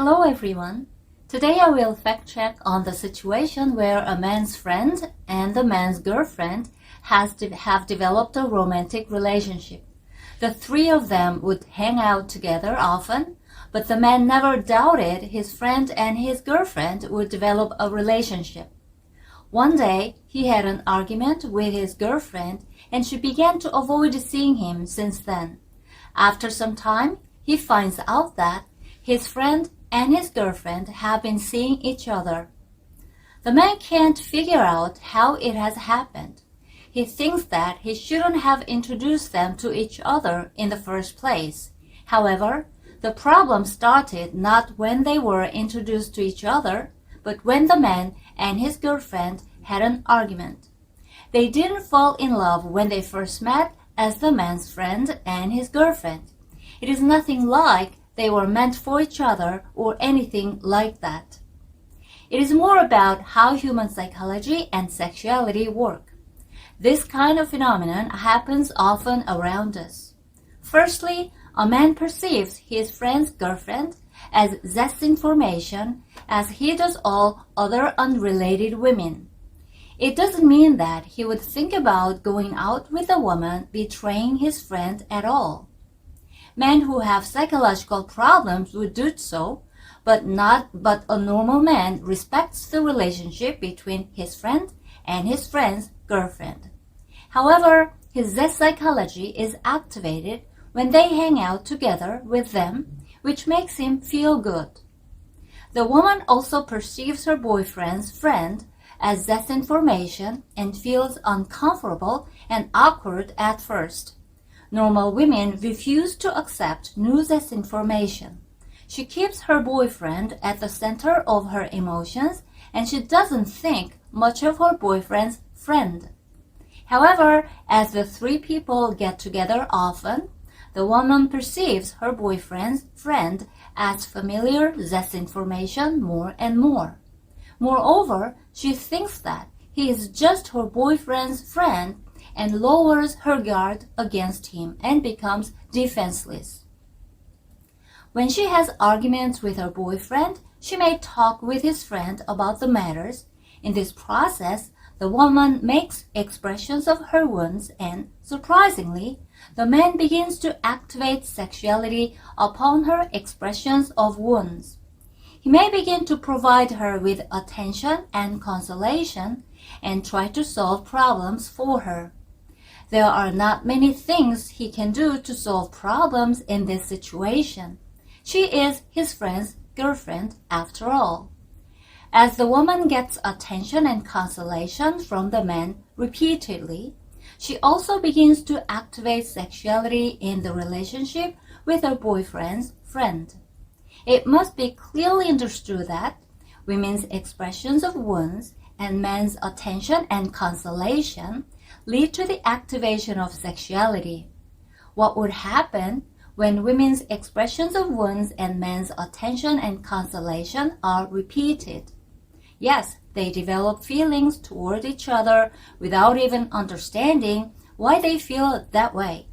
Hello everyone. Today I will fact check on the situation where a man's friend and the man's girlfriend have developed a romantic relationship. The three of them would hang out together often, but the man never doubted his friend and his girlfriend would develop a relationship. One day, he had an argument with his girlfriend and she began to avoid seeing him since then. After some time, he finds out that his friend and his girlfriend have been seeing each other. The man can't figure out how it has happened. He thinks that he shouldn't have introduced them to each other in the first place. However, the problem started not when they were introduced to each other, but when the man and his girlfriend had an argument. They didn't fall in love when they first met as the man's friend and his girlfriend. It is nothing like they were meant for each other or anything like that. It is more about how human psychology and sexuality work. This kind of phenomenon happens often around us. Firstly, a man perceives his friend's girlfriend as zest information as he does all other unrelated women. It doesn't mean that he would think about going out with a woman betraying his friend at all. Men who have psychological problems would do so, but a normal man respects the relationship between his friend and his friend's girlfriend. However, his zest psychology is activated when they hang out together with them, which makes him feel good. The woman also perceives her boyfriend's friend as zest information and feels uncomfortable and awkward at first. Normal women refuse to accept new zest information. She keeps her boyfriend at the center of her emotions and she doesn't think much of her boyfriend's friend. However, as the three people get together often, the woman perceives her boyfriend's friend as familiar zest information more and more. Moreover, she thinks that he is just her boyfriend's friend and lowers her guard against him and becomes defenseless. When she has arguments with her boyfriend, she may talk with his friend about the matters. In this process, the woman makes expressions of her wounds and, surprisingly, the man begins to activate sexuality upon her expressions of wounds. He may begin to provide her with attention and consolation and try to solve problems for her. There are not many things he can do to solve problems in this situation. She is his friend's girlfriend after all. As the woman gets attention and consolation from the man repeatedly, she also begins to activate sexuality in the relationship with her boyfriend's friend. It must be clearly understood that women's expressions of wounds and men's attention and consolation lead to the activation of sexuality. What would happen when women's expressions of wounds and men's attention and consolation are repeated? Yes, they develop feelings toward each other without even understanding why they feel that way.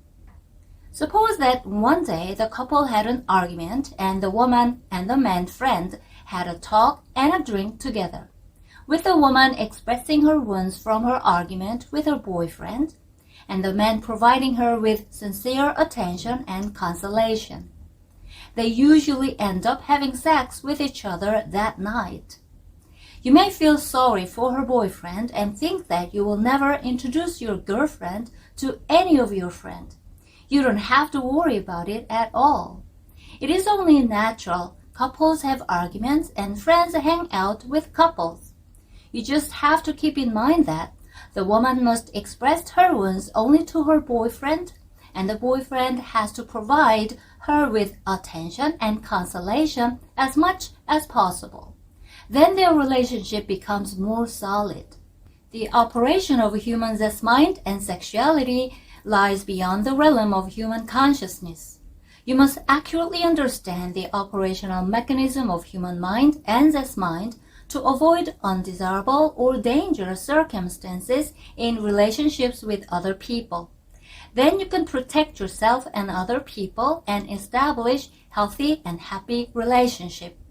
Suppose that one day the couple had an argument and the woman and the man friend had a talk and a drink together, with the woman expressing her wounds from her argument with her boyfriend and the man providing her with sincere attention and consolation. They usually end up having sex with each other that night. You may feel sorry for her boyfriend and think that you will never introduce your girlfriend to any of your friends. You don't have to worry about it at all. It is only natural. Couples have arguments and friends hang out with couples. You just have to keep in mind that the woman must express her wounds only to her boyfriend, and the boyfriend has to provide her with attention and consolation as much as possible. Then their relationship becomes more solid. The operation of a human zest mind and sexuality lies beyond the realm of human consciousness. You must accurately understand the operational mechanism of human mind and zest mind to avoid undesirable or dangerous circumstances in relationships with other people. Then you can protect yourself and other people and establish healthy and happy relationships.